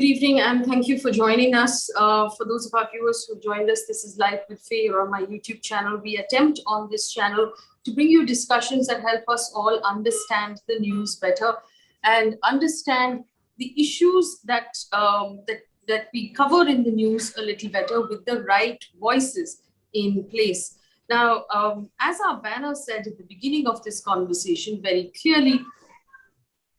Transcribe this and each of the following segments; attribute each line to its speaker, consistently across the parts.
Speaker 1: Good evening and thank you for joining us. For those of our viewers who joined us, this is Live with Faye on my YouTube channel. We attempt on this channel to bring you discussions that help us all understand the news better and understand the issues that we cover in the news a little better with the right voices in place. Now, as our banner said at the beginning of this conversation very clearly,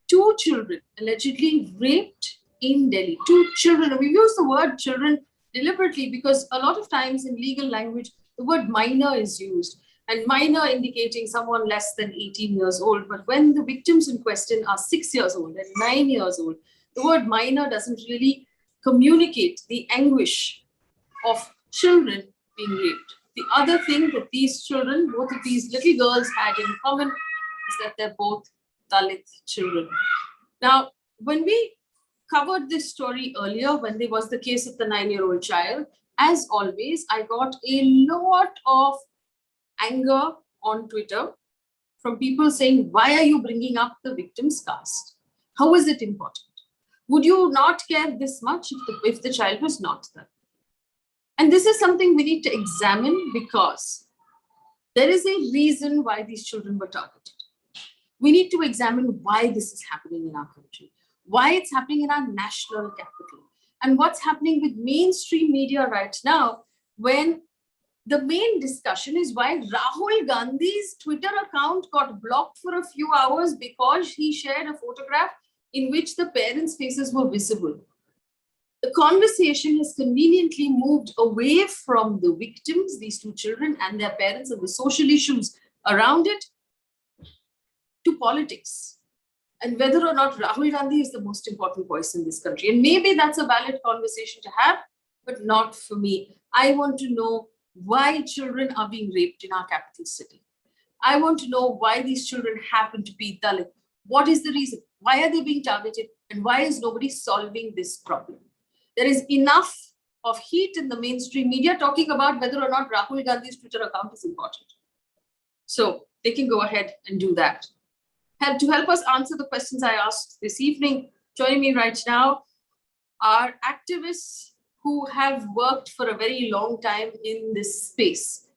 Speaker 1: 2 children allegedly raped in Delhi. 2 children. We use the word children deliberately because a lot of times in legal language, the word minor is used, and minor indicating someone less than 18 years old. But when the victims in question are 6 years old and 9 years old, the word minor doesn't really communicate the anguish of children being raped. The other thing that these children, both of these little girls, had in common is that they're both Dalit children. Now, when we covered this story earlier, when there was the case of the 9-year-old child, as always, I got a lot of anger on Twitter from people saying, why are you bringing up the victim's caste? How is it important? Would you not care this much if the child was not there? And this is something we need to examine because there is a reason why these children were targeted. We need to examine why this is happening in our country, why it's happening in our national capital, and what's happening with mainstream media right now when the main discussion is why Rahul Gandhi's Twitter account got blocked for a few hours because he shared a photograph in which the parents' faces were visible. The conversation has conveniently moved away from the victims, these 2 children and their parents, and the social issues around it, to politics and whether or not Rahul Gandhi is the most important voice in this country. And maybe that's a valid conversation to have, but not for me. I want to know why children are being raped in our capital city. I want to know why these children happen to be Dalit. What is the reason? Why are they being targeted? And why is nobody solving this problem? There is enough of heat in the mainstream media talking about whether or not Rahul Gandhi's Twitter account is important. So they can go ahead and do that. To help us answer the questions I asked this evening, joining me right now are activists who have worked for a very long time in this space.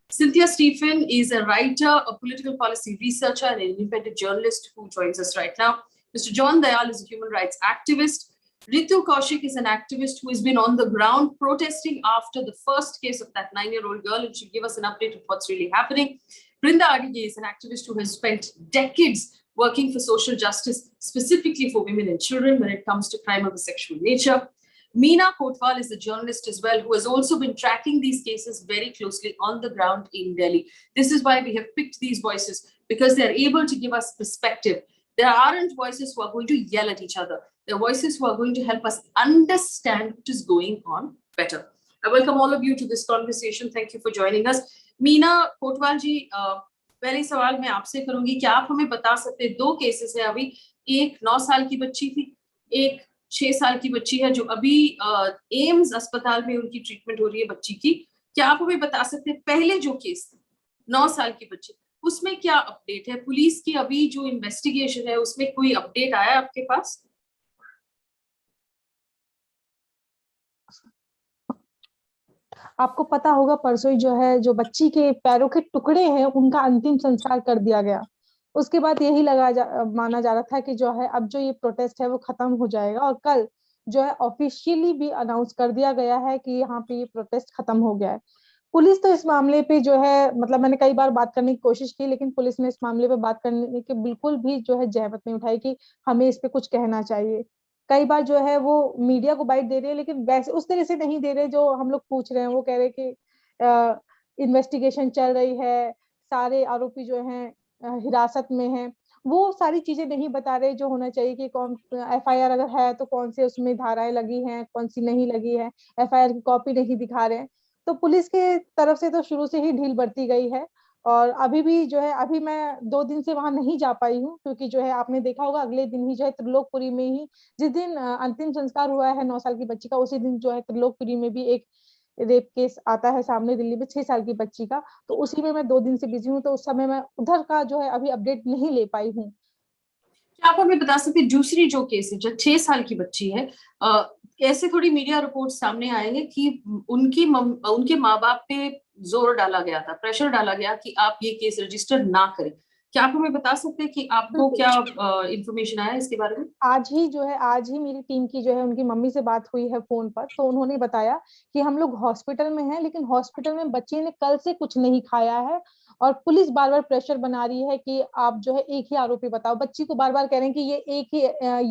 Speaker 1: Cynthia Stephen is a writer, a political policy researcher, and an independent journalist who joins us right now. Mr. Dayal is a human rights activist. Ritu Kaushik is an activist who has been on the ground protesting after the first case of that 9-year-old girl, and she'll give us an update of what's really happening. Brinda Adige is an activist who has spent decades working for social justice, specifically for women and children when it comes to crime of a sexual nature. Meena Kotwal is a journalist as well, who has also been tracking these cases very closely on the ground in Delhi. This is why we have picked these voices, because they're able to give us perspective. There aren't voices who are going to yell at each other. They're voices who are going to help us understand what is going on better. I welcome all of you to this conversation. Thank you for joining us. Meena Kotwal जी, पहले सवाल मैं आपसे करूंगी, क्या आप हमें बता सकते हैं 2 केसेस है अभी, एक 9 साल की बच्ची थी, एक 6 साल की बच्ची है जो अभी एम्स अस्पताल में उनकी ट्रीटमेंट हो रही है बच्ची की. क्या आप हमें बता सकते हैं पहले जो केस 9 साल की बच्ची, उसमें क्या अपडेट है? पुलिस की अभी जो इन्वेस्टिगेशन है उसमें कोई अपडेट आया आपके पास?
Speaker 2: आपको पता होगा परसों जो है जो बच्ची के पैरों के टुकड़े हैं उनका अंतिम संस्कार कर दिया गया. उसके बाद यही माना जा रहा था कि जो है अब जो ये प्रोटेस्ट है वो खत्म हो जाएगा, और कल जो है ऑफिशियली भी अनाउंस कर दिया गया है कि यहाँ पे ये प्रोटेस्ट खत्म हो गया है. पुलिस तो इस मामले पे जो है, मतलब मैंने कई बार बात करने की कोशिश की, लेकिन पुलिस ने इस मामले पे बात करने की बिल्कुल भी जो है जहमत नहीं उठाई कि हमें इस पे कुछ कहना चाहिए. कई बार जो है वो मीडिया को बाइट दे रहे हैं, लेकिन वैसे उस तरह से नहीं दे रहे जो हम लोग पूछ रहे हैं. वो कह रहे कि इन्वेस्टिगेशन चल रही है, सारे आरोपी जो हैं हिरासत में हैं, वो सारी चीजें नहीं बता रहे जो होना चाहिए कि कौन एफआईआर अगर है तो कौन से उसमें धाराएं लगी हैं, कौन सी नहीं लगी है. एफआईआर की कॉपी नहीं दिखा रहे हैं. तो पुलिस के तरफ से तो शुरू से ही ढील बरती गई है. और अभी भी जो है, अभी मैं 2 दिन से वहां नहीं जा पाई हूँ, क्योंकि जो है आपने देखा होगा अगले दिन ही जो है त्रिलोकपुरी में ही, जिस दिन अंतिम संस्कार हुआ है 9 साल की बच्ची का, उसी दिन जो है त्रिलोकपुरी में भी एक रेप केस आता है सामने, दिल्ली में 6 साल की बच्ची का. तो उसी में मैं 2 दिन से बिजी हूँ, तो उस समय मैं उधर का जो है अभी अपडेट नहीं ले पाई हूँ.
Speaker 1: आप हमें बता सकते हैं दूसरी जो केस है, जो 6 साल की बच्ची है, ऐसे थोड़ी मीडिया रिपोर्ट सामने आए हैं कि उनके माँ बाप पे जोर डाला गया था, प्रेशर डाला गया कि आप ये केस रजिस्टर ना करें। क्या आप हमें बता सकते हैं कि आपको क्या इंफॉर्मेशन आया इसके बारे में?
Speaker 2: आज ही मेरी टीम की जो है उनकी मम्मी से बात हुई है फोन पर, तो उन्होंने बताया कि हम लोग हॉस्पिटल में हैं, लेकिन हॉस्पिटल में बच्चे ने कल से कुछ नहीं खाया है और पुलिस बार बार प्रेशर बना रही है कि आप जो है एक ही आरोपी बताओ। बच्ची को बार बार कह रहे हैं कि ये एक ही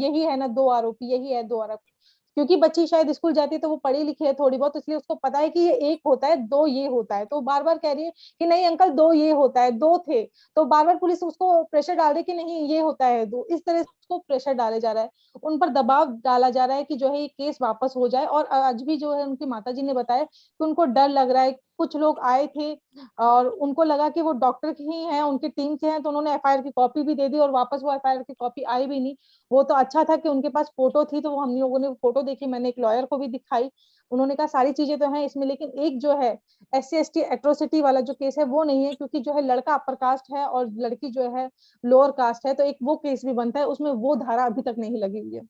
Speaker 2: यही है ना, दो आरोपी, यही है दो आरोपी। क्योंकि बच्ची शायद स्कूल जाती है तो वो पढ़ी लिखी है थोड़ी बहुत, इसलिए उसको पता है कि ये एक होता है, दो ये होता है। तो बार बार कह रही है कि नहीं अंकल, दो ये होता है, दो थे। तो बार बार पुलिस उसको प्रेशर डाल रही है कि नहीं ये होता है दो। इस तरह उसको प्रेशर डाले जा रहा है, उन पर दबाव डाला जा रहा है कि जो है ये केस वापस हो जाए। और आज भी जो है उनकी माताजी ने बताया कि उनको डर लग रहा है। कुछ लोग आए थे और उनको लगा कि वो डॉक्टर ही हैं, उनकी टीम से हैं, तो उन्होंने एफआईआर की कॉपी भी दे दी और वापस वो एफआईआर की कॉपी आई भी नहीं। वो तो अच्छा था कि उनके पास फोटो थी, तो वो हम लोगों ने फोटो देखी, मैंने एक लॉयर को भी दिखाई। उन्होंने कहा सारी चीजें तो हैं इसमें, लेकिन एक जो है SC ST एट्रोसिटी वाला जो केस है वो नहीं है, क्योंकि जो है लड़का अपर कास्ट है और लड़की जो है लोअर कास्ट है, तो एक वो केस भी बनता है, उसमें वो धारा अभी तक नहीं लगी हुई है।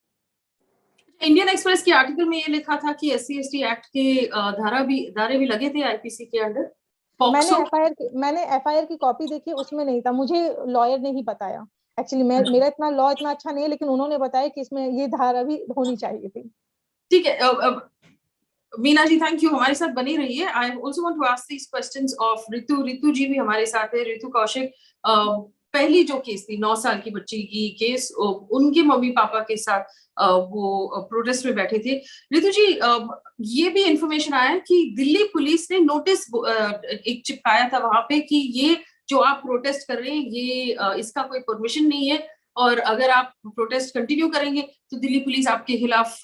Speaker 1: इंडियन एक्सप्रेस के आर्टिकल में ये लिखा था कि SC ST एक्ट के धारे भी लगे थे आईपीसी के अंडर।
Speaker 2: मैंने एफआईआर की कॉपी देखी, उसमें नहीं था, मुझे लॉयर ने ही बताया। एक्चुअली मेरा इतना लॉ इतना अच्छा नहीं है, लेकिन उन्होंने बताया कि इसमें ये धारा भी होनी चाहिए थी।
Speaker 1: ठीक है, मीना जी थैंक यू, हमारे साथ बनी रही है। I also want to ask these questions of Ritu. Ritu ji भी हमारे साथ है। रितु कौशिक, पहली जो केस थी 9 साल की बच्ची की केस, उनके मम्मी पापा के साथ वो प्रोटेस्ट में बैठे थे। रितु जी, ये भी इंफॉर्मेशन आया कि दिल्ली पुलिस ने नोटिस एक चिपकाया था वहां पे कि ये जो आप प्रोटेस्ट कर रहे हैं ये इसका कोई परमिशन नहीं है, और अगर आप प्रोटेस्ट कंटिन्यू करेंगे तो दिल्ली पुलिस आपके खिलाफ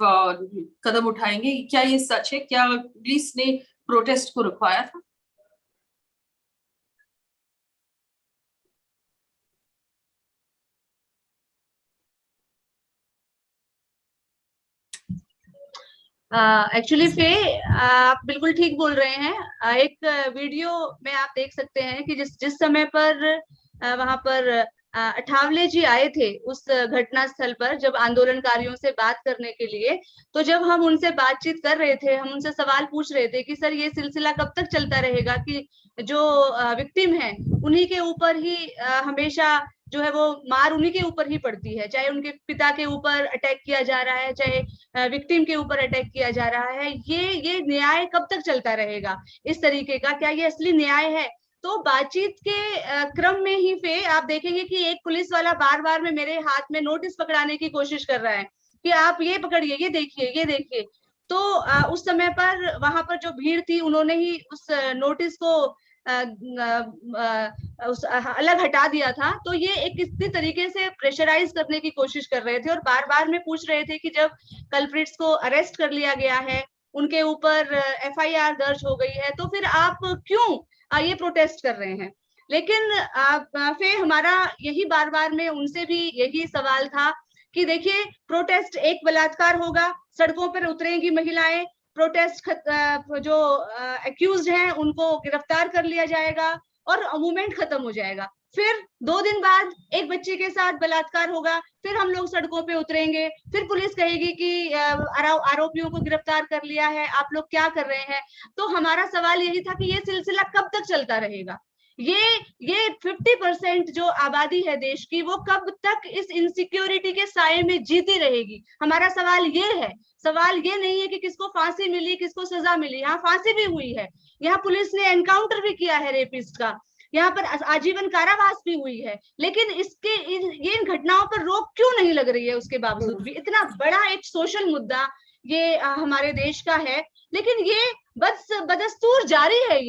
Speaker 1: कदम उठाएंगे। क्या ये सच है? क्या पुलिस ने प्रोटेस्ट को रुकवाया था?
Speaker 3: एक्चुअली फे, आप बिल्कुल ठीक बोल रहे हैं। एक वीडियो में आप देख सकते हैं कि जिस जिस समय पर वहां पर अठावले जी आए थे उस घटना स्थल पर, जब आंदोलनकारियों से बात करने के लिए, तो जब हम उनसे बातचीत कर रहे थे, हम उनसे सवाल पूछ रहे थे कि सर ये सिलसिला कब तक चलता रहेगा कि जो विक्टिम है उन्हीं के ऊपर ही हमेशा जो है वो मार उन्हीं के ऊपर ही पड़ती है, चाहे उनके पिता के ऊपर अटैक किया जा रहा है, चाहे विक्टिम के ऊपर अटैक किया जा रहा है। ये न्याय कब तक चलता रहेगा इस तरीके का? क्या ये असली न्याय है? तो बातचीत के क्रम में ही फे आप देखेंगे कि एक पुलिस वाला बार बार में मेरे हाथ में नोटिस पकड़ाने की कोशिश कर रहा है कि आप ये पकड़िए, ये देखिए, ये देखिए। तो उस समय पर वहां पर जो भीड़ थी उन्होंने ही उस नोटिस को अलग हटा दिया था। तो ये एक किसी तरीके से प्रेशराइज करने की कोशिश कर रहे थे और बार बार में पूछ रहे थे कि जब कल्प्रिट्स को अरेस्ट कर लिया गया है, उनके ऊपर FIR दर्ज हो गई है, तो फिर आप क्यों ये प्रोटेस्ट कर रहे हैं? लेकिन फिर हमारा यही बार बार में उनसे भी यही सवाल था कि देखिए, प्रोटेस्ट एक बलात्कार होगा, सड़कों पर उतरेंगी महिलाएं, प्रोटेस्ट जो एक्यूज्ड हैं उनको गिरफ्तार कर लिया जाएगा और मूवमेंट खत्म हो जाएगा। फिर 2 दिन बाद एक बच्चे के साथ बलात्कार होगा, फिर हम लोग सड़कों पे उतरेंगे, फिर पुलिस कहेगी कि आरोपियों को गिरफ्तार कर लिया है, आप लोग क्या कर रहे हैं? तो हमारा सवाल यही था कि ये सिलसिला कब तक चलता रहेगा? ये 50% जो आबादी है देश की, वो कब तक इस इनसिक्योरिटी के साये में जीती रहेगी? हमारा सवाल ये है। सवाल ये नहीं है कि किसको फांसी मिली, किसको सजा मिली। यहाँ फांसी भी हुई है, यहाँ पुलिस ने एनकाउंटर भी किया है रेपिस्ट का, यहाँ पर आजीवन कारावास भी हुई है, लेकिन ये इन घटनाओं पर रोक क्यों नहीं लग रही है? उसके बावजूद भी इतना बड़ा एक सोशल मुद्दा ये हमारे देश का है, लेकिन ये बदस्तूर जारी है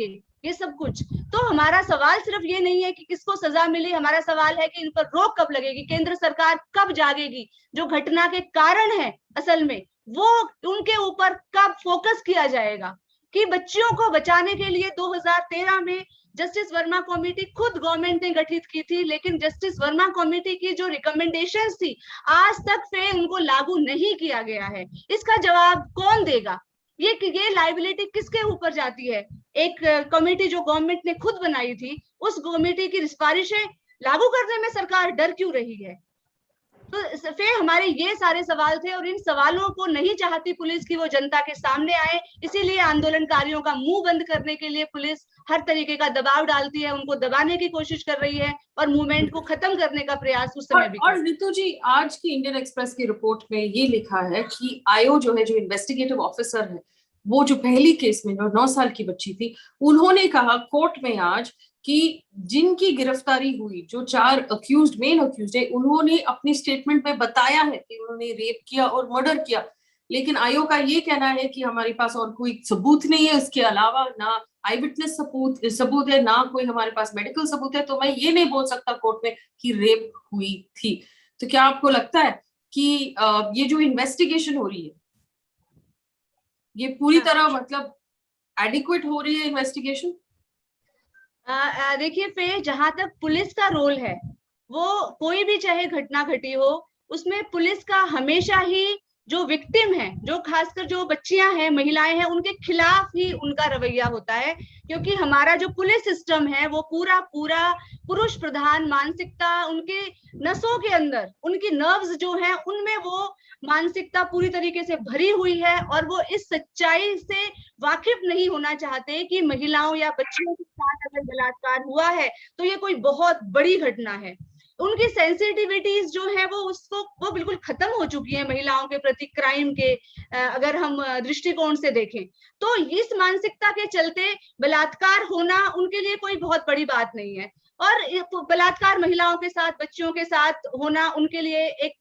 Speaker 3: ये सब कुछ। तो हमारा सवाल सिर्फ ये नहीं है कि किसको सजा मिली, हमारा सवाल है कि इन पर रोक कब लगेगी, केंद्र सरकार कब जागेगी, जो घटना के कारण है असल में वो उनके ऊपर कब फोकस किया जाएगा। कि बच्चियों को बचाने के लिए 2013 में जस्टिस वर्मा कमेटी खुद गवर्नमेंट ने गठित की थी, लेकिन जस्टिस वर्मा कमेटी की जो रिकमेंडेशंस थी आज तक से उनको लागू नहीं किया गया है। इसका जवाब कौन देगा? ये लायबिलिटी किसके ऊपर जाती है? एक कमेटी जो गवर्नमेंट ने खुद बनाई थी, उस कमेटी की सिफारिशें लागू करने में सरकार डर क्यों रही है? तो फिर हमारे ये सारे सवाल थे और इन सवालों को नहीं चाहती पुलिस की वो जनता के सामने आए, इसीलिए आंदोलनकारियों का मुंह बंद करने के लिए पुलिस हर तरीके का दबाव डालती है, उनको दबाने की कोशिश कर रही है और मूवमेंट को खत्म करने का प्रयास उस समय भी
Speaker 1: और रितु जी, आज की इंडियन एक्सप्रेस की रिपोर्ट में ये लिखा है कि आयो जो है, जो इन्वेस्टिगेटिव ऑफिसर है, वो जो पहली केस में 9 साल की बच्ची थी, उन्होंने कहा कोर्ट में आज कि जिनकी गिरफ्तारी हुई, जो 4 अक्यूज्ड, मेन अक्यूज्ड है, उन्होंने अपनी स्टेटमेंट में बताया है कि उन्होंने रेप किया और मर्डर किया। लेकिन आयोग का ये कहना है कि हमारे पास और कोई सबूत नहीं है, उसके अलावा ना आई विटनेस सबूत है, ना कोई हमारे पास मेडिकल सबूत है, तो मैं ये नहीं बोल सकता कोर्ट में कि रेप हुई थी। तो क्या आपको लगता है कि ये जो इन्वेस्टिगेशन हो रही है, ये पूरी तरह मतलब एडिक्वेट हो रही है इन्वेस्टिगेशन?
Speaker 3: देखिए फे, जहां तक पुलिस का रोल है, वो कोई भी चाहे घटना घटी हो, उसमें पुलिस का हमेशा ही जो विक्टिम है, जो खासकर जो बच्चियां हैं, महिलाएं हैं, उनके खिलाफ ही उनका रवैया होता है। क्योंकि हमारा जो पुलिस सिस्टम है वो पूरा पुरुष प्रधान मानसिकता, उनके नसों के अंदर, उनकी नर्व्स जो हैं उनमें वो मानसिकता पूरी तरीके से भरी हुई है और वो इस सच्चाई से वाकिफ नहीं होना चाहते कि महिलाओं या बच्चियों के साथ अगर बलात्कार हुआ है तो ये कोई बहुत बड़ी घटना है। उनकी सेंसिटिविटीज जो है वो बिल्कुल खत्म हो चुकी है महिलाओं के प्रति क्राइम के, अगर हम दृष्टिकोण से देखें तो इस मानसिकता के चलते बलात्कार होना उनके लिए कोई बहुत बड़ी बात नहीं है। और बलात्कार महिलाओं के साथ, बच्चियों के साथ होना उनके लिए एक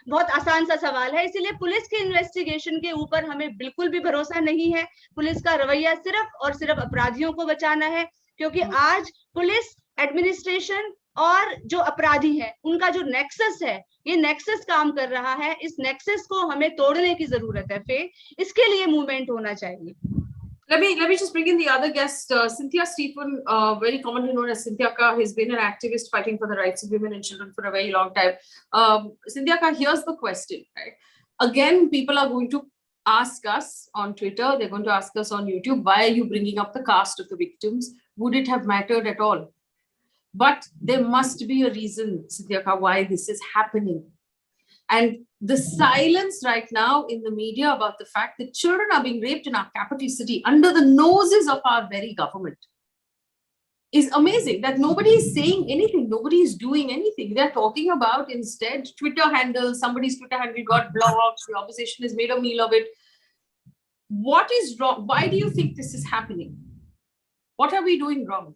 Speaker 3: बहुत आसान सा सवाल है। इसीलिए पुलिस के इन्वेस्टिगेशन के ऊपर हमें बिल्कुल भी भरोसा नहीं है। पुलिस का रवैया सिर्फ और सिर्फ अपराधियों को बचाना है, क्योंकि आज पुलिस, एडमिनिस्ट्रेशन और जो अपराधी है उनका जो नेक्सस है, ये नेक्सस काम कर रहा है। इस नेक्सस को हमें तोड़ने की जरूरत है फे, इसके लिए मूवमेंट होना चाहिए।
Speaker 1: Let me just bring in the other guest, Cynthia Stephen, very commonly known as Cynthia Ka, has been an activist fighting for the rights of women and children for a very long time. Cynthia Ka, here's the question, right? Again, people are going to ask us on Twitter, they're going to ask us on YouTube, why are you bringing up the caste of the victims? Would it have mattered at all? But there must be a reason, Cynthia Ka, why this is happening. And the silence right now in the media about the fact that children are being raped in our capital city under the noses of our very government is amazing. That nobody is saying anything, nobody is doing anything. They're talking about instead Twitter handles, somebody's Twitter handle got blocked, the opposition has made a meal of it. What is wrong? Why do you think this is happening? What are we doing wrong?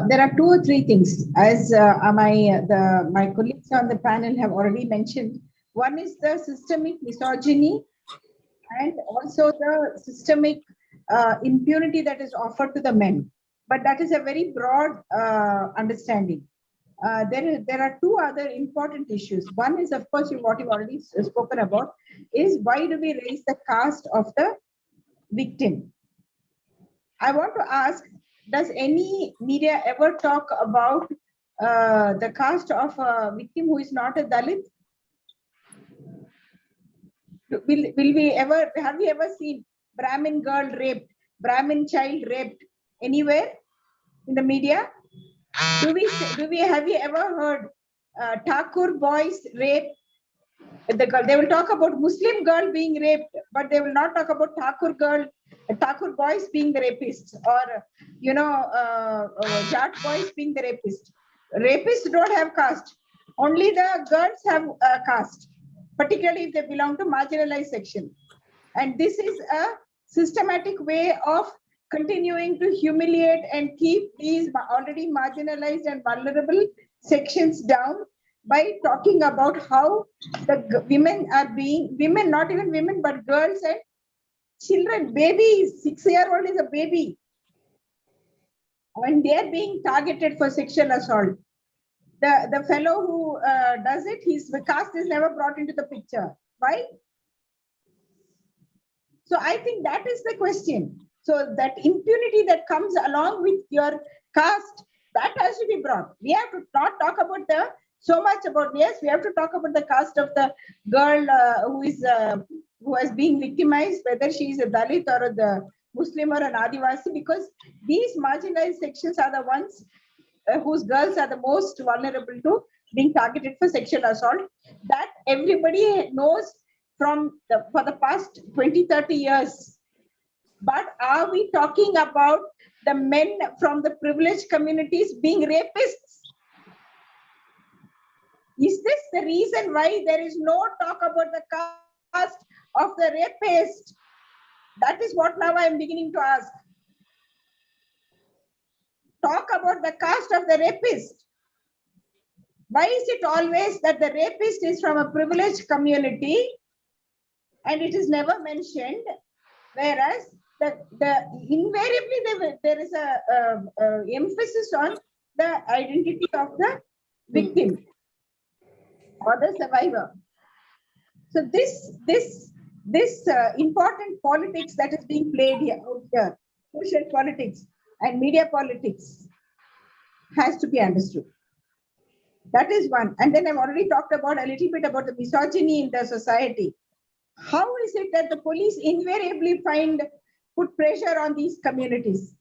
Speaker 4: There are 2 or 3 things, as my colleagues on the panel have already mentioned. One is the systemic misogyny and also the systemic impunity that is offered to the men. But that is a very broad understanding. There are 2 other important issues. One is, of course, what you've already spoken about, is why do we raise the caste of the victim? I want to ask, does any media ever talk about the caste of a victim who is not a Dalit? Will we ever, have we ever seen Brahmin girl raped, Brahmin child raped anywhere in the media? Have you ever heard Thakur boys raped? They will talk about Muslim girl being raped, but they will not talk about Thakur boys being the rapists, or Jat boys being the rapist. Rapists don't have caste. Only the girls have caste, particularly if they belong to marginalized section. And this is a systematic way of continuing to humiliate and keep these already marginalized and vulnerable sections down by talking about how the women are being, women, not even women, but girls and children, babies, 6-year-old is a baby, when they are being targeted for sexual assault. The fellow who does it, his caste is never brought into the picture. Why? So I think that is the question. So that impunity that comes along with your caste, that has to be brought. We have to not talk about yes, we have to talk about the caste of the girl who is being victimized, whether she is a Dalit or the Muslim or an Adivasi, because these marginalized sections are the ones whose girls are the most vulnerable to being targeted for sexual assault. That everybody knows for the past 20, 30 years. But are we talking about the men from the privileged communities being rapists? Is this the reason why there is no talk about the caste of the rapist? That is what now I am beginning to ask. Talk about the caste of the rapist. Why is it always that the rapist is from a privileged community and it is never mentioned, whereas invariably there is a emphasis on the identity of the victim or the survivor. So this important politics that is being played here, social politics and media politics, has to be understood. That is one. And then I've already talked about a little bit about the misogyny in the society. How is it that the police invariably put pressure on these communities?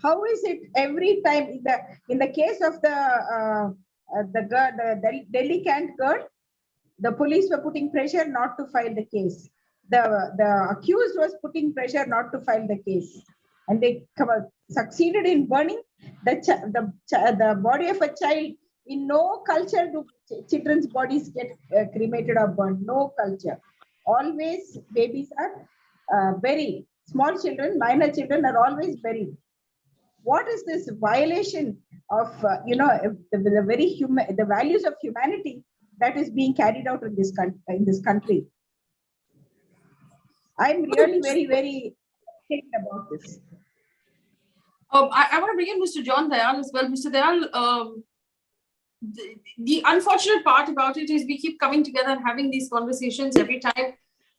Speaker 4: How is it every time in the case of the Delhi Cant girl, the police were putting pressure not to file the case. The accused was putting pressure not to file the case, and they succeeded in burning the body of a child. In no culture do children's bodies get cremated or burned. No culture. Always babies are buried. Small children, minor children are always buried. What is this violation of the values of humanity that is being carried out in this country? I'm really very, very thinking about this.
Speaker 1: I want to bring in Mr. John Dayal as well. Mr. Dayal, the unfortunate part about it is we keep coming together and having these conversations every time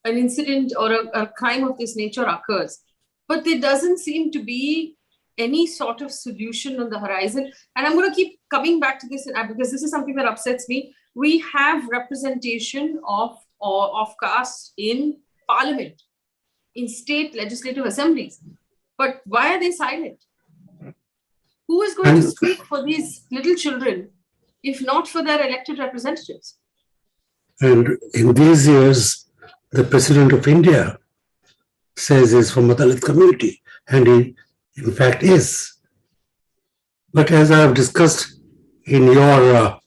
Speaker 1: an incident or a crime of this nature occurs. But there doesn't seem to be any sort of solution on the horizon. And I'm going to keep coming back to this because this is something that upsets me. We have representation of caste in parliament, in state legislative assemblies. But why are they silent? Who is going to speak for these little children if not for their elected representatives?
Speaker 5: And in these years, the President of India says he's from a Dalit community, and he in fact is. But as I have discussed in your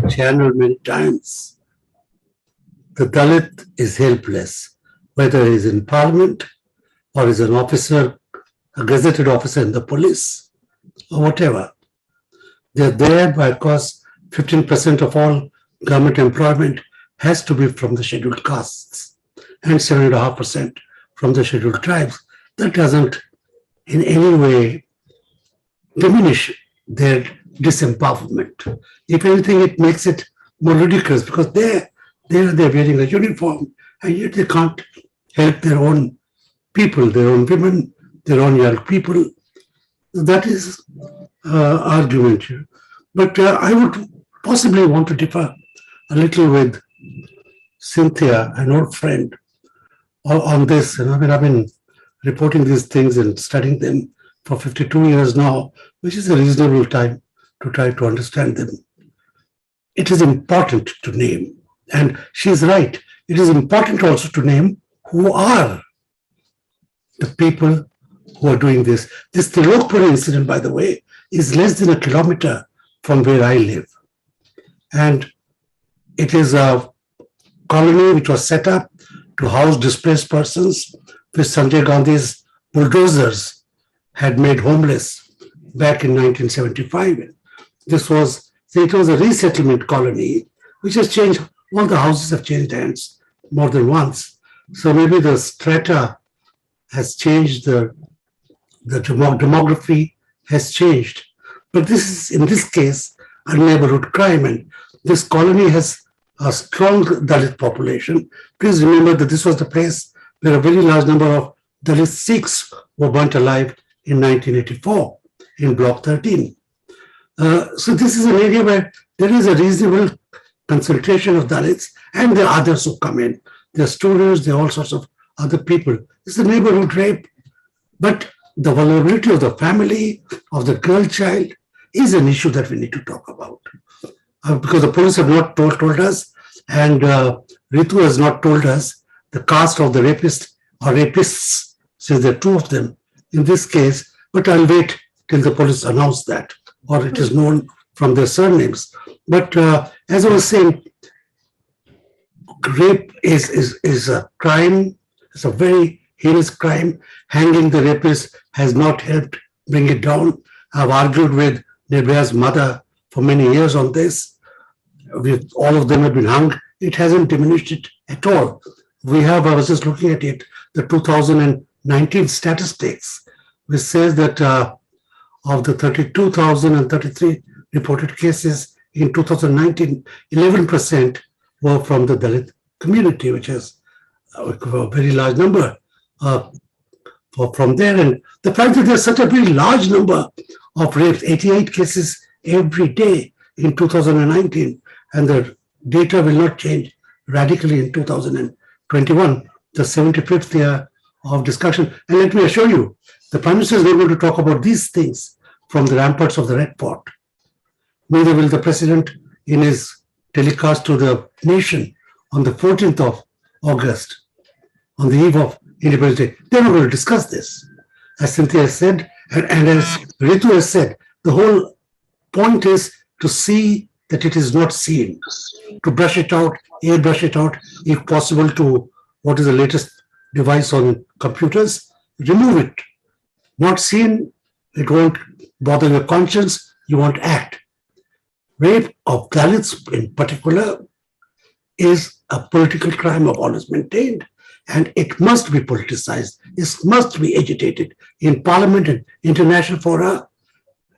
Speaker 5: channel many times, the Dalit is helpless, whether he's in parliament or is an officer, a gazetted officer in the police, or whatever. They're there because 15% of all government employment has to be from the scheduled castes and 7.5% from the scheduled tribes. That doesn't in any way diminish their disempowerment. If anything, it makes it more ridiculous because they're wearing a uniform and yet they can't help their own people, their own women, their own young people. That is argument here. But I would possibly want to differ a little with Cynthia, an old friend, on this. And I mean, I've been reporting these things and studying them for 52 years now, which is a reasonable time to try to understand them. It is important to name, and she's right. It is important also to name who are the people who are doing this. This Tirupur incident, by the way, is less than a kilometer from where I live. And it is a colony which was set up to house displaced persons, which Sanjay Gandhi's bulldozers had made homeless back in 1975. It was a resettlement colony, which has changed. All the houses have changed hands more than once. So maybe the strata has changed, the demography has changed. But this is, in this case, a neighborhood crime, and this colony has a strong Dalit population. Please remember that this was the place where a very large number of Dalit Sikhs were burnt alive in 1984 in Block 13. So this is an area where there is a reasonable concentration of Dalits, and there are others who come in. There are students, there are all sorts of other people. It's a neighborhood rape, but the vulnerability of the family, of the girl child, is an issue that we need to talk about. Because the police have not told us, and Ritu has not told us the caste of the rapist or rapists, since there are two of them in this case, but I'll wait till the police announce that, or it is known from their surnames. But as I was saying, rape is a crime. It's a very heinous crime. Hanging the rapist has not helped bring it down. I've argued with Nirbaya's mother for many years on this. With all of them have been hung. It hasn't diminished it at all. We have, I was just looking at it, the 2019 statistics, which says that of the 32,033 reported cases in 2019, 11% were from the Dalit community, which is a very large number from there. And the fact that there's such a very large number of rapes, 88 cases every day in 2019, and the data will not change radically in 2021, the 75th year of discussion. And let me assure you, the Prime Minister is not going to talk about these things from the ramparts of the Red Fort. Neither will the President in his telecast to the nation on the 14th of August, on the eve of Independence Day. They're not going to discuss this. As Cynthia has said, and as Ritu has said, the whole point is to see that it is not seen, to brush it out, airbrush it out, if possible, to what is the latest device on computers, remove it. Not seen, it won't bother your conscience, you won't act. Rape of Dalits in particular is a political crime, I've always maintained, and it must be politicized. It must be agitated in Parliament and international fora.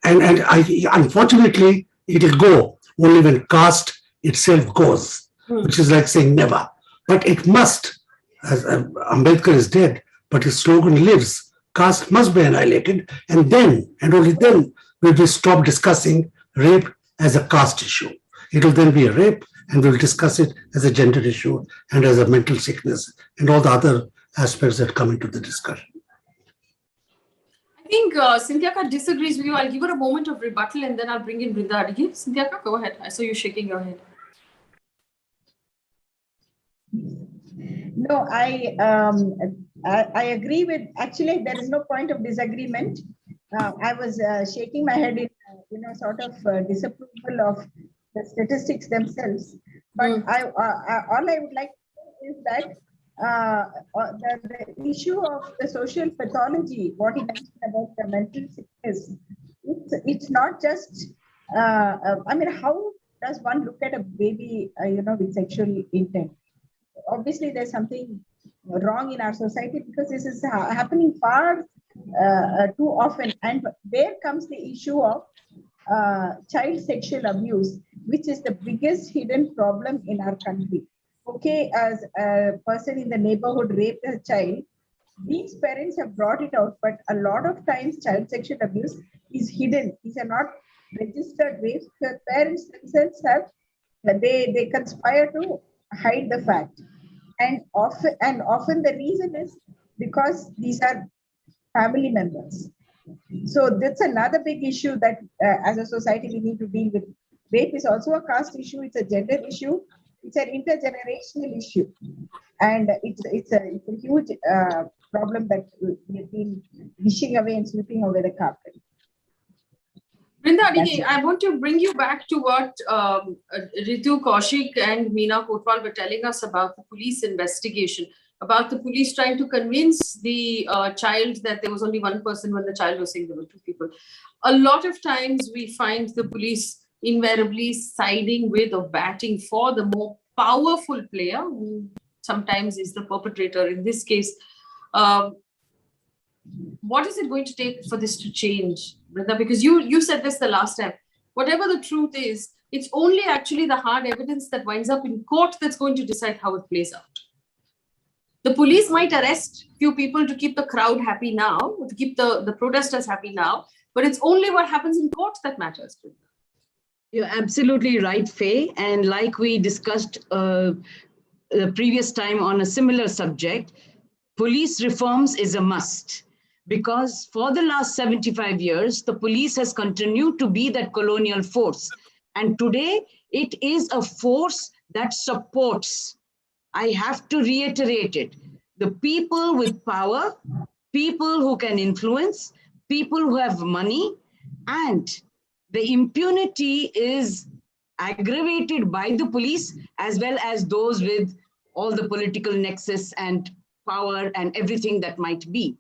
Speaker 5: And unfortunately, it'll go only when caste itself goes, which is like saying never. But it must, as Ambedkar is dead, but his slogan lives, caste must be annihilated, and then, and only then, will we stop discussing rape as a caste issue. It will then be a rape, and we'll discuss it as a gender issue and as a mental sickness and all the other aspects that come into the discussion.
Speaker 1: I think Cynthia disagrees with you. I'll give her a moment of rebuttal and then I'll bring in Brinda Adige. Cynthia, go ahead. I saw you shaking your head.
Speaker 4: No, I agree with, actually, there is no point of disagreement. I was shaking my head in, sort of disapproval of the statistics themselves. But all I would like to say is that the issue of the social pathology, what he mentioned about the mental sickness, it's not just, how does one look at a baby, with sexual intent? Obviously, there's something wrong in our society because this is happening far too often. And there comes the issue of child sexual abuse, which is the biggest hidden problem in our country. Okay, as a person in the neighborhood raped a child, these parents have brought it out, but a lot of times child sexual abuse is hidden. These are not registered rapes. The parents themselves they conspire to hide the fact. And often the reason is because these are family members. So that's another big issue that as a society we need to deal with. Rape is also a caste issue, it's a gender issue, it's an intergenerational issue. And it's a huge problem that we've been wishing away and sweeping away the carpet.
Speaker 1: Brinda Adige, I want to bring you back to what Ritu, Kaushik and Meena Kotwal were telling us about the police investigation, about the police trying to convince the child that there was only one person when the child was saying there were two people. A lot of times we find the police invariably siding with or batting for the more powerful player, who sometimes is the perpetrator. In this case, what is it going to take for this to change, Brinda? Because you said this the last time. Whatever the truth is, it's only actually the hard evidence that winds up in court that's going to decide how it plays out. The police might arrest few people to keep the crowd happy now, to keep the protesters happy now, but it's only what happens in court that matters.
Speaker 6: You're absolutely right, Faye. And like we discussed the previous time on a similar subject, police reforms is a must. because for the last 75 years, the police has continued to be that colonial force. And today it is a force that supports, I have to reiterate it, the people with power, people who can influence, people who have money, and the impunity is aggravated by the police as well as those with all the political nexus and power and everything that might be.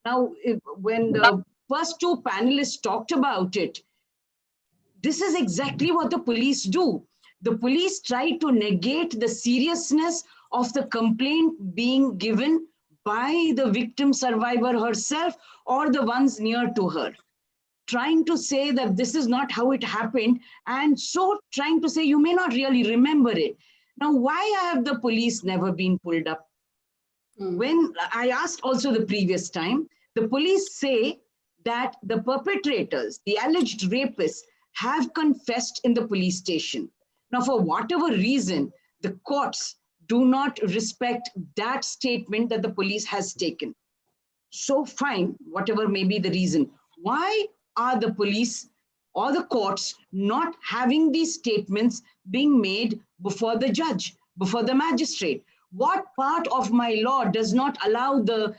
Speaker 6: Now, when the first two panelists talked about it, this is exactly what the police do. The police try to negate the seriousness of the complaint being given by the victim survivor herself or the ones near to her, trying to say that this is not how it happened, and so trying to say you may not really remember it. Now, why have the police never been pulled up? When I asked also the previous time, the police say that the perpetrators, the alleged rapists, have confessed in the police station. Now, for whatever reason, the courts do not respect that statement that the police has taken. So fine, whatever may be the reason. Why are the police or the courts not having these statements being made before the judge, before the magistrate? What part of my law does not allow the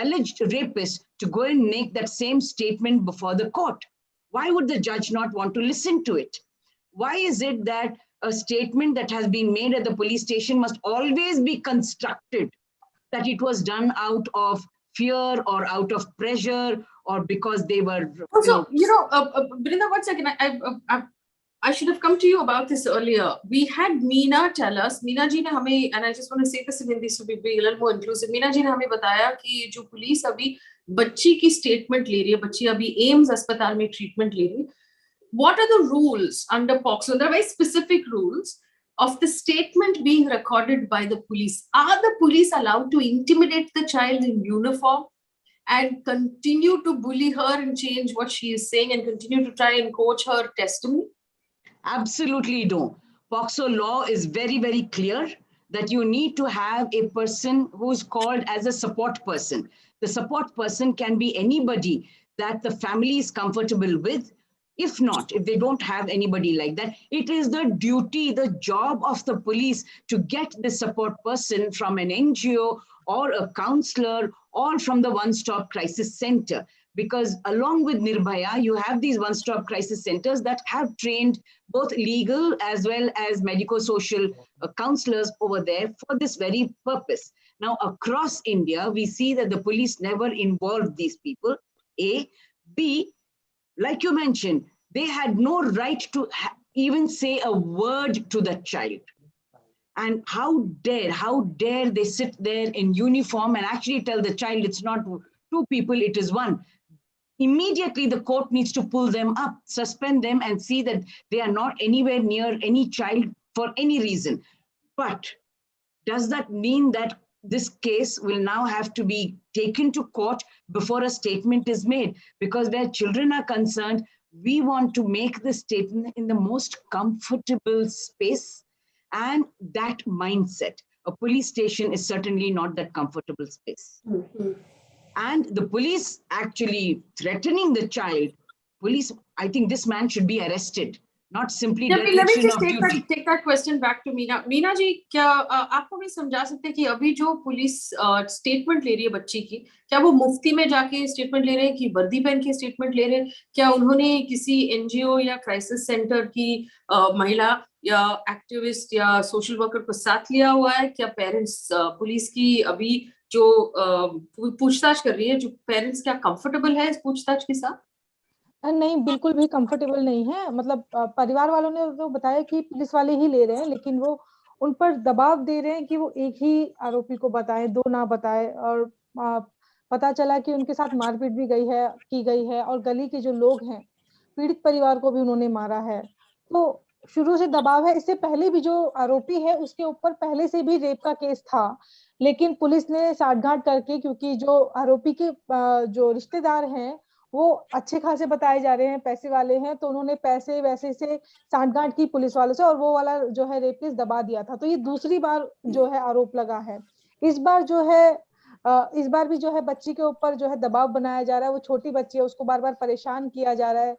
Speaker 6: alleged rapist to go and make that same statement before the court? Why would the judge not want to listen to it? Why is it that a statement that has been made at the police station must always be constructed that it was done out of fear or out of pressure or because they were...
Speaker 1: Also, Brinda, 1 second. I should have come to you about this earlier. We had Meena tell us, Meena ji ne hame, and I just want to say this in Hindi to be a little more inclusive. Meena ji ne hame bataya ki jo police abhi bachchi ki statement le rahi hai, bachchi abhi AIMS अस्पताल में treatment le rahi hai. What are the rules under POCSO? There are very specific rules of the statement being recorded by the police. Are the police allowed to intimidate the child in uniform and continue to bully her and change what she is saying and continue to try and coach her testimony?
Speaker 6: Absolutely no. POCSO law is very, very clear that you need to have a person who's called as a support person. The support person can be anybody that the family is comfortable with. If not, if they don't have anybody like that, it is the duty, the job of the police to get the support person from an NGO or a counselor or from the one-stop crisis center. Because along with Nirbhaya, you have these one-stop crisis centers that have trained both legal as well as medico-social counselors over there for this very purpose. Now, across India, we see that the police never involved these people, A. B, like you mentioned, they had no right to even say a word to the child. And how dare they sit there in uniform and actually tell the child it's not two people, it is one. Immediately, the court needs to pull them up, suspend them, and see that they are not anywhere near any child for any reason. But does that mean that this case will now have to be taken to court before a statement is made? Because where children are concerned, we want to make the statement in the most comfortable space and that mindset. A police station is certainly not that comfortable space. Mm-hmm. And the police actually threatening the child, police, I think this man should be arrested, not simply
Speaker 1: let me just take that question back to Meena. Meena ji, क्या आपको भी समझा सकते हैं कि अभी जो police statement ले रही है बच्ची की, क्या वो मुफ्ती में जाके स्टेटमेंट ले रहे हैं कि वर्दी पहन के स्टेटमेंट ले रहे हैं? क्या उन्होंने किसी एनजीओ या क्राइसिस सेंटर की महिला या एक्टिविस्ट या सोशल वर्कर को साथ लिया हुआ है? क्या पेरेंट्स पुलिस की अभी जो पूछताछ कर रही है, जो पेरेंट्स क्या कंफर्टेबल है इस पूछताछ के साथ?
Speaker 2: नहीं, बिल्कुल भी कंफर्टेबल नहीं है। मतलब परिवार वालों ने तो बताया कि पुलिस वाले ही ले रहे हैं, लेकिन वो उन पर दबाव दे रहे हैं कि वो एक ही आरोपी को बताएं, दो ना बताएं। और पता चला कि उनके साथ मारपीट भी की गई है और गली के जो लोग हैं, पीड़ित परिवार को भी उन्होंने मारा है। तो शुरू से दबाव है। इससे पहले भी जो आरोपी है उसके ऊपर पहले से भी रेप का केस था, लेकिन पुलिस ने साठगांठ करके, क्योंकि जो आरोपी के जो रिश्तेदार हैं वो अच्छे खासे बताए जा रहे हैं, पैसे वाले हैं, तो उन्होंने पैसे वैसे से साठगांठ की पुलिस वालों से और वो वाला जो है रेपिस्ट दबा दिया था। तो ये दूसरी बार जो है आरोप लगा है। इस बार जो है इस बार भी जो है बच्ची के ऊपर जो है दबाव बनाया जा रहा है। वो छोटी बच्ची है, उसको बार बार परेशान किया जा रहा है,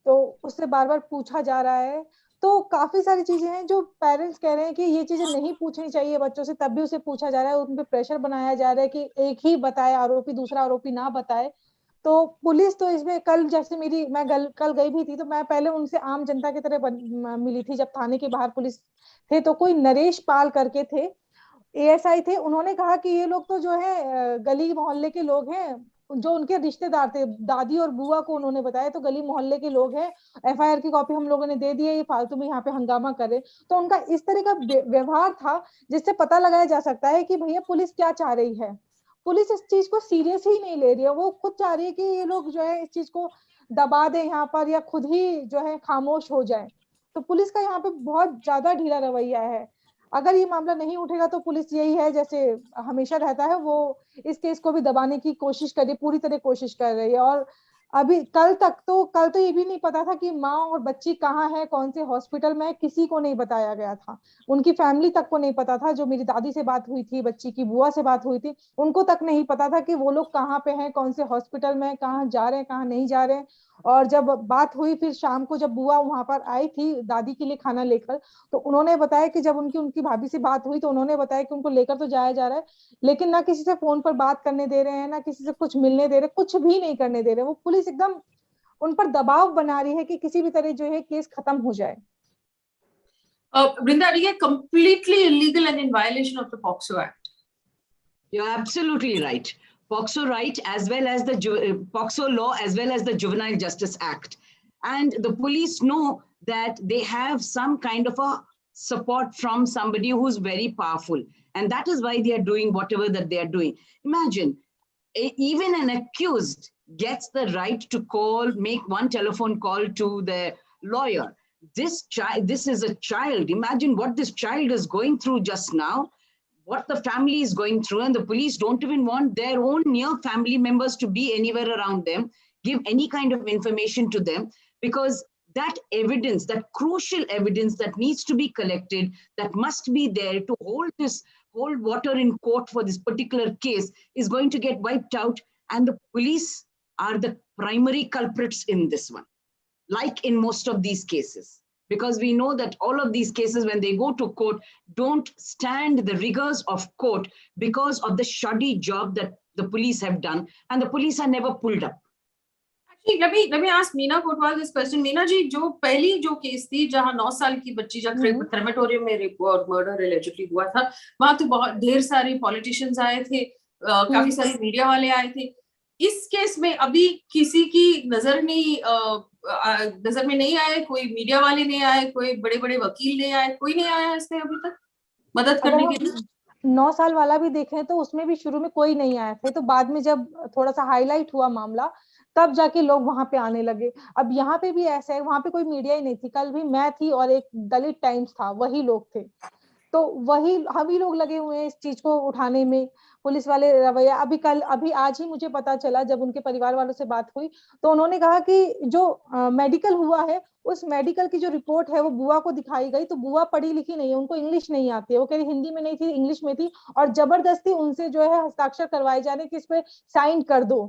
Speaker 2: तो उससे बार बार पूछा जा रहा है। तो काफी सारी चीजें हैं जो पेरेंट्स कह रहे हैं कि ये चीजें नहीं पूछनी चाहिए बच्चों से, तब भी उसे पूछा जा रहा है। उन पे प्रेशर बनाया जा रहा है कि एक ही बताए आरोपी, दूसरा आरोपी ना बताए। तो पुलिस तो इसमें कल जैसे मैं कल गई भी थी, तो मैं पहले उनसे आम जनता की तरह मिली थी। जब थाने के बाहर पुलिस थे तो कोई नरेश पाल करके थे, एएसआई थे। उन्होंने कहा कि ये लोग तो जो है गली मोहल्ले के लोग हैं, जो उनके रिश्तेदार थे, दादी और बुआ को उन्होंने बताया, तो गली मोहल्ले के लोग हैं, एफआईआर की कॉपी हम लोगों ने दे दी है, ये फालतू में यहाँ पे हंगामा करे। तो उनका इस तरह का व्यवहार था जिससे पता लगाया जा सकता है कि भैया पुलिस क्या चाह रही है। पुलिस इस चीज को सीरियस ही नहीं ले रही है। वो खुद चाह रही है कि ये लोग जो है इस चीज को दबा दें यहाँ पर, या खुद ही जो है खामोश हो जाए। तो पुलिस का यहाँ पे बहुत ज्यादा ढीला रवैया है। अगर ये मामला नहीं उठेगा तो पुलिस यही है जैसे हमेशा रहता है, वो इस केस को भी दबाने की कोशिश कर रही है, पूरी तरह कोशिश कर रही है। और अभी कल तो ये भी नहीं पता था कि माँ और बच्ची कहाँ है, कौन से हॉस्पिटल में, किसी को नहीं बताया गया था। उनकी फैमिली तक को नहीं पता था। जो मेरी दादी से बात हुई थी, बच्ची की बुआ से बात हुई थी, उनको तक नहीं पता था कि वो लोग कहाँ पे हैं, कौन से हॉस्पिटल में, कहाँ जा रहे हैं, कहाँ नहीं जा रहे हैं। और जब बात हुई फिर शाम को, जब बुआ वहां पर आई थी दादी के लिए खाना लेकर, तो उन्होंने बताया कि जब उनकी भाभी से बात हुई तो उन्होंने बताया कि उनको लेकर तो जाया जा रहा है, लेकिन ना किसी से फोन पर बात करने दे रहे हैं, ना किसी से कुछ मिलने दे रहे, कुछ भी नहीं करने दे रहे। वो पुलिस एकदम उन पर दबाव बना रही है कि किसी भी तरह जो है केस खत्म हो जाए।
Speaker 1: Brinda, Adige, completely illegal and in violation of the POCSO Act.
Speaker 6: You're absolutely right. POCSO right, as well as the POCSO law, as well as the Juvenile Justice Act. And the police know that they have some kind of a support from somebody who's very powerful. And that is why they are doing whatever that they are doing. Imagine, even an accused gets the right to call, make one telephone call to the lawyer. This is a child. Imagine what this child is going through just now, what the family is going through, and the police don't even want their own near family members to be anywhere around them, give any kind of information to them, because that evidence, that crucial evidence that needs to be collected, that must be there to hold water in court for this particular case, is going to get wiped out. And the police are the primary culprits in this one, like in most of these cases. Because we know that all of these cases, when they go to court, don't stand the rigors of court because of the shoddy job that the police have done, and the police are never pulled up.
Speaker 1: Actually, let me ask Meena Kotwal this question. Meena ji, जो पहली जो case थी जहाँ 9 साल की बच्ची जब crematorium में रेप और मर्डर एलिजिडली हुआ था, वहां तो बहुत ढेर सारे पॉलिटिशियंस आए थे, काफी सारे मीडिया वाले आए थे। इस केस में अभी किसी की नजर में नहीं आए, कोई मीडिया वाले नहीं आए, कोई बड़े बड़े वकील नहीं आए, कोई नहीं आया इसमें अभी तक मदद करने के लिए।
Speaker 2: 9 साल वाला भी देखें तो उसमें भी शुरू में कोई नहीं आया था, तो बाद में जब थोड़ा सा हाईलाइट हुआ मामला तब जाके लोग वहां पे आने लगे। अब यहाँ पे भी ऐसा है, वहां पे कोई मीडिया ही नहीं थी। कल भी मैं थी और एक दलित टाइम्स था, वही लोग थे। तो वही हम ही लोग लगे हुए हैं इस चीज को उठाने में। पुलिस वाले रवैया, अभी आज ही मुझे पता चला जब उनके परिवार वालों से बात हुई तो उन्होंने कहा कि जो मेडिकल हुआ है उस मेडिकल की जो रिपोर्ट है वो बुआ को दिखाई गई, तो बुआ पढ़ी लिखी नहीं है, उनको इंग्लिश नहीं आती है। वो कह रही हिंदी में नहीं थी, इंग्लिश में थी, और जबरदस्ती उनसे जो है हस्ताक्षर करवाए जा रहे कि इस पे साइन कर दो।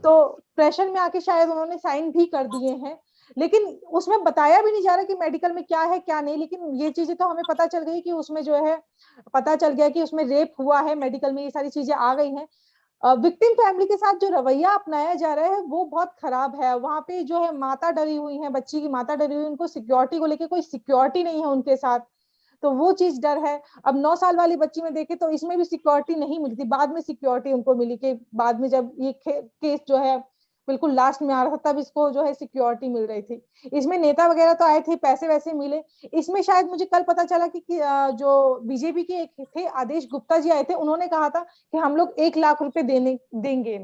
Speaker 2: तो प्रेशर में आके शायद उन्होंने साइन भी कर दिए हैं, लेकिन उसमें बताया भी नहीं जा रहा कि मेडिकल में क्या है क्या नहीं। लेकिन ये चीजें तो हमें पता चल गई कि उसमें जो है पता चल गया कि उसमें रेप हुआ है, मेडिकल में ये सारी चीजें आ गई हैं। विक्टिम फैमिली के साथ जो रवैया अपनाया जा रहा है वो बहुत खराब है। वहां पे जो है माता डरी हुई है, बच्ची की माता डरी हुई, उनको सिक्योरिटी को लेके कोई सिक्योरिटी नहीं है उनके साथ, तो वो चीज डर है। अब 9 साल वाली बच्ची में देखे तो इसमें भी सिक्योरिटी नहीं मिली थी, बाद में सिक्योरिटी उनको मिली कि बाद में जब ये केस जो है बिल्कुल लास्ट में आ रहा था तब इसको जो है सिक्योरिटी मिल रही थी। इसमें नेता वगैरह तो आए थे, पैसे वैसे मिले। इसमें शायद मुझे कल पता चला कि जो बीजेपी के एक थे आदेश गुप्ता जी आए थे, उन्होंने कहा था कि हम लोग 1 लाख रुपए देंगे,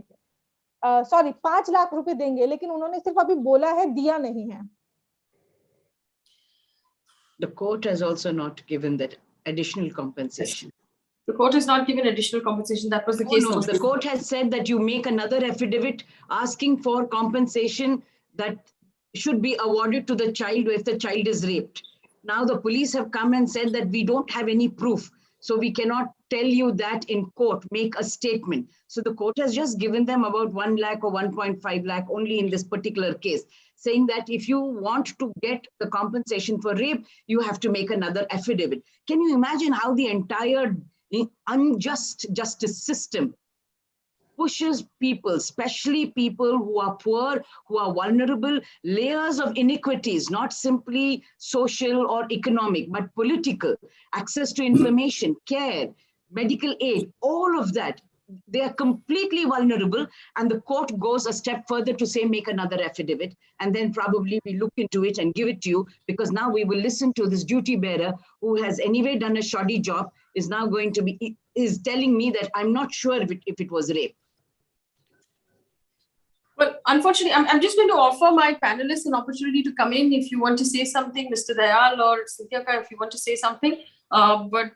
Speaker 2: सॉरी 5 लाख रुपए देंगे, लेकिन उन्होंने सिर्फ अभी बोला है, दिया नहीं है।
Speaker 6: The court has also not given that additional compensation.
Speaker 1: The court has not given additional compensation. That was the case.
Speaker 6: No, the court has said that you make another affidavit asking for compensation that should be awarded to the child if the child is raped. Now the police have come and said that we don't have any proof. So we cannot tell you that in court, make a statement. So the court has just given them about 1 lakh or 1.5 lakh only in this particular case, saying that if you want to get the compensation for rape, you have to make another affidavit. Can you imagine how the entire unjust justice system pushes people, especially people who are poor, who are vulnerable, layers of inequities, not simply social or economic, but political, access to information, care, medical aid, all of that. They are completely vulnerable, and the court goes a step further to say, make another affidavit, and then probably we look into it and give it to you, because now we will listen to this duty bearer who has anyway done a shoddy job, is now going to be, is telling me that I'm not sure if it was rape.
Speaker 1: Well, unfortunately, I'm just going to offer my panelists an opportunity to come in if you want to say something, Mr. Dayal or Cynthia, if you want to say something. But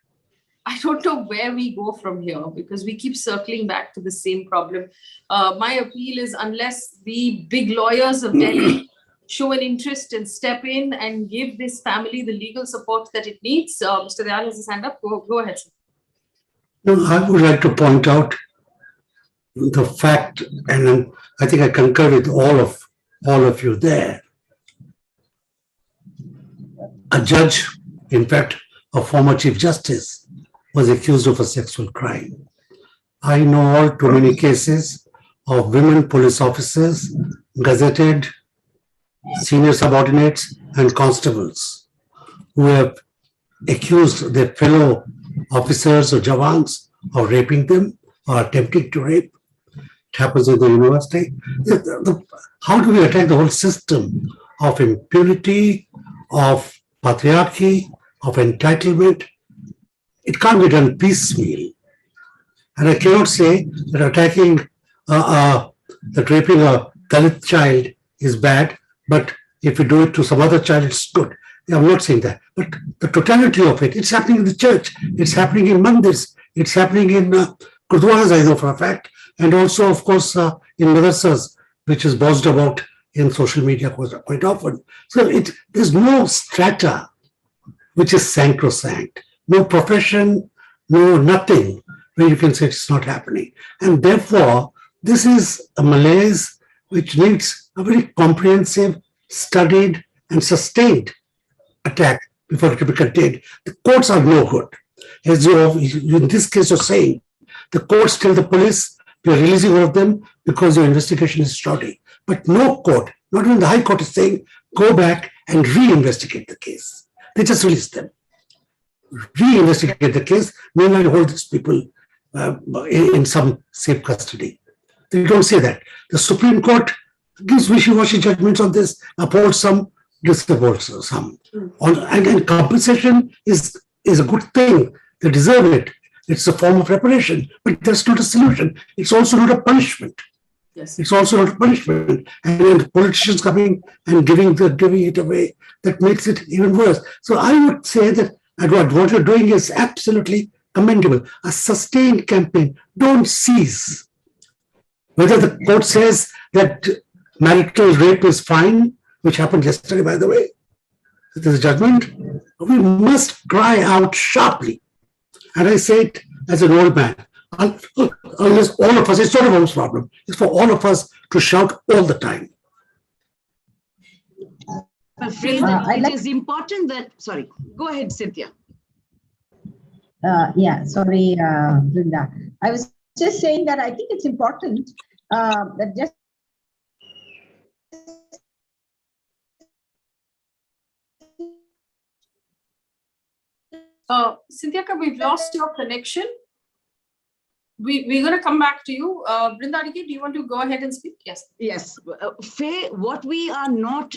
Speaker 1: I don't know where we go from here, because we keep circling back to the same problem. My appeal is, unless the big lawyers of Delhi show an interest and step in and give this family the legal support that it needs. Mr. Dayal has his hand up. Go ahead, sir.
Speaker 5: No, I would like to point out the fact, and I think I concur with all of you there. A judge, in fact, a former Chief Justice, was accused of a sexual crime. I know all too many cases of women police officers, gazetted, senior subordinates, and constables who have accused their fellow officers or jawans of raping them or attempting to rape. It happens in the university. How do we attack the whole system of impunity, of patriarchy, of entitlement? It can't be done piecemeal. And I cannot say that attacking, that raping a Dalit child is bad, but if you do it to some other child, it's good. I'm not saying that. But the totality of it, it's happening in the church, it's happening in mandirs, it's happening in Kotwal, I know for a fact, and also, of course, in madrasas, which is buzzed about in social media quite often. So there's no strata which is sacrosanct, no profession, no nothing where you can say it's not happening. And therefore, this is a malaise which needs a very comprehensive, studied, and sustained attack before it can be contained. The courts are no good. As you in this case you're saying, the courts tell the police, you're releasing all of them because your investigation is shoddy. But no court, not even the High Court, is saying, go back and re-investigate the case. They just release them. Re-investigate the case, meanwhile hold these people in some safe custody. They don't say that. The Supreme Court gives wishy-washy judgments on this, upholds some, disupholds some. And compensation is a good thing. They deserve it. It's a form of reparation, but that's not a solution. It's also not a punishment.
Speaker 1: Yes.
Speaker 5: It's also not a punishment. And then politicians coming and giving it away, that makes it even worse. So I would say that what you're doing is absolutely commendable. A sustained campaign. Don't cease. Whether the court says that marital rape is fine, which happened yesterday, by the way, there's a judgment, we must cry out sharply. And I say it as an old man, unless all of us, it's not a woman's problem, it's for all of us to shout all the time.
Speaker 6: It is important that, sorry, go ahead, Cynthia.
Speaker 4: Yeah, sorry, Brinda. I was just saying that I think it's important that just
Speaker 1: Cynthia, we've lost your connection. We're going to come back to you. Brinda, Adige, do you want to go ahead and speak? Yes.
Speaker 6: Yes. Faye, what we are not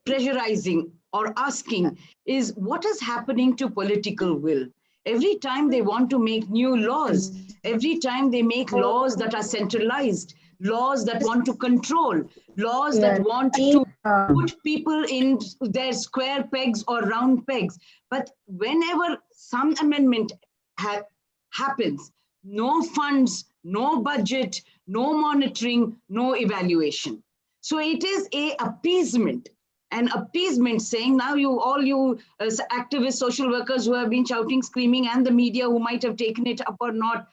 Speaker 6: pressurizing or asking is what is happening to political will. Every time they want to make new laws, every time they make laws that are centralized, laws that want to control, laws that want to put people in their square pegs or round pegs. But whenever some amendment happens, no funds, no budget, no monitoring, no evaluation. So it is a appeasement. and appeasement, saying now all you activists, social workers who have been shouting, screaming, and the media who might have taken it up or not,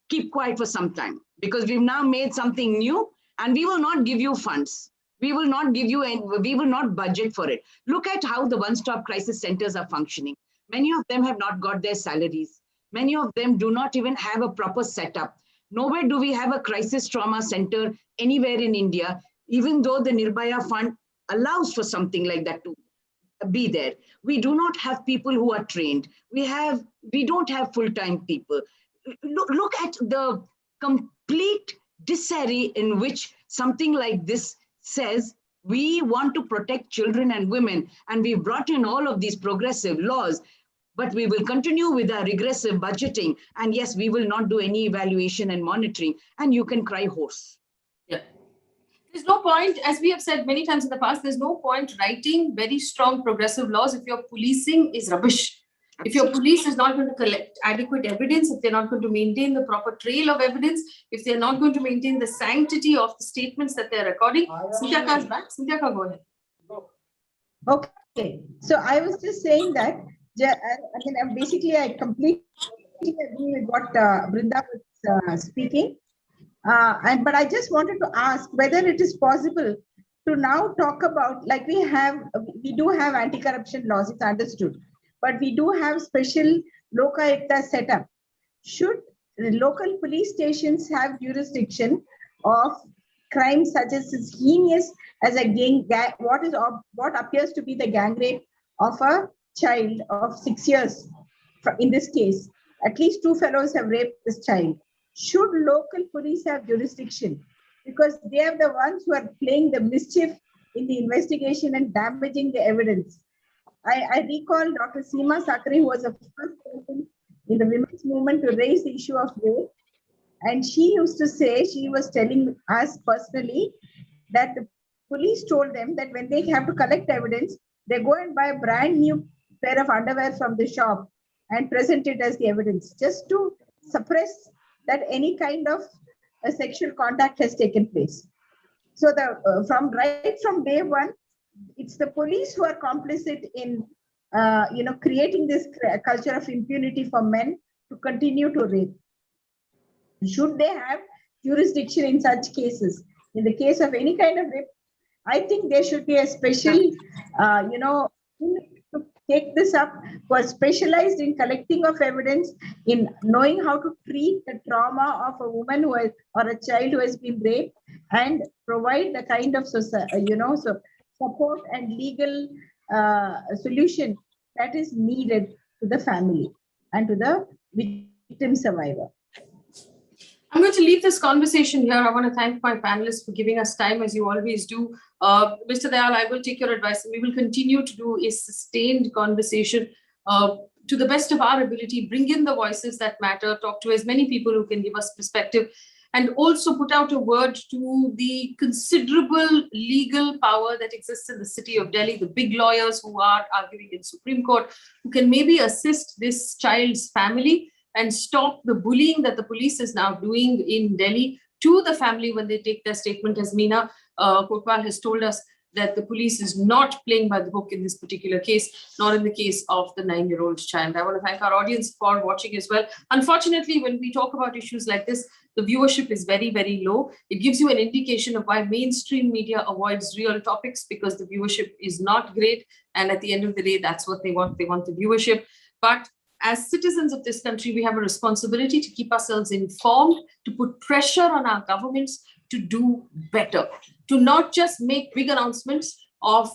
Speaker 6: keep quiet for some time, because we've now made something new and we will not give you funds. We will not give you, we will not budget for it. Look at how the one-stop crisis centers are functioning. Many of them have not got their salaries. Many of them do not even have a proper setup. Nowhere do we have a crisis trauma center anywhere in India, even though the Nirbhaya Fund allows for something like that to be there. We do not have people who are trained. We don't have full-time people. Look at the complete disarray in which something like this says we want to protect children and women, and we brought in all of these progressive laws, but we will continue with our regressive budgeting. And yes, we will not do any evaluation and monitoring, and you can cry horse.
Speaker 1: Yeah. There's no point, as we have said many times in the past, there's no point writing very strong progressive laws if your policing is rubbish. If your police is not going to collect adequate evidence, if they're not going to maintain the proper trail of evidence, if they're not going to maintain the sanctity of the statements that they're recording. Cynthia comes back. Cynthia, go ahead.
Speaker 4: Okay. So I was just saying that, basically I completely agree with what Brinda was speaking. But I just wanted to ask whether it is possible to now talk about, like we do have anti-corruption laws, it's understood. But we do have special Lokayukta setup. Should local police stations have jurisdiction of crimes such as heinous as a what appears to be the gang rape of a child of 6 years? In this case, at least 2 fellows have raped this child. Should local police have jurisdiction? Because they are the ones who are playing the mischief in the investigation and damaging the evidence. I recall Dr. Seema Sakri, who was the first person in the women's movement to raise the issue of rape. And she used to say, she was telling us personally that the police told them that when they have to collect evidence, they go and buy a brand new pair of underwear from the shop and present it as the evidence, just to suppress that any kind of a sexual contact has taken place. So right from day one, it's the police who are complicit in creating this culture of impunity for men to continue to rape. Should they have jurisdiction in such cases? In the case of any kind of rape, I think there should be a special, to take this up, who are specialized in collecting of evidence, in knowing how to treat the trauma of a woman or a child who has been raped, and provide the kind of support and legal solution that is needed to the family and to the victim survivor.
Speaker 1: I'm going to leave this conversation here. I want to thank my panelists for giving us time, as you always do. Mr. Dayal, I will take your advice, and we will continue to do a sustained conversation to the best of our ability, bring in the voices that matter, talk to as many people who can give us perspective, and also put out a word to the considerable legal power that exists in the city of Delhi, the big lawyers who are arguing in Supreme Court, who can maybe assist this child's family and stop the bullying that the police is now doing in Delhi to the family when they take their statement. As Meena Kotwal has told us, that the police is not playing by the book in this particular case, nor in the case of the 9-year-old child. I want to thank our audience for watching as well. Unfortunately, when we talk about issues like this, the viewership is very, very low. It gives you an indication of why mainstream media avoids real topics, because the viewership is not great. And at the end of the day, that's what they want. They want the viewership. But as citizens of this country, we have a responsibility to keep ourselves informed, to put pressure on our governments to do better, to not just make big announcements of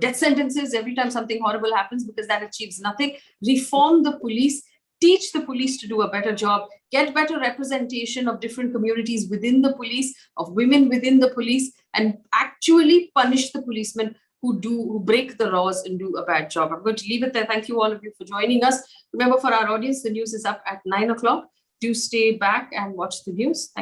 Speaker 1: death sentences every time something horrible happens, because that achieves nothing. Reform the police, teach the police to do a better job, get better representation of different communities within the police, of women within the police, and actually punish the policemen who break the laws and do a bad job. I'm going to leave it there. Thank you all of you for joining us. Remember, for our audience, the news is up at 9 o'clock. Do stay back and watch the news. Thank you.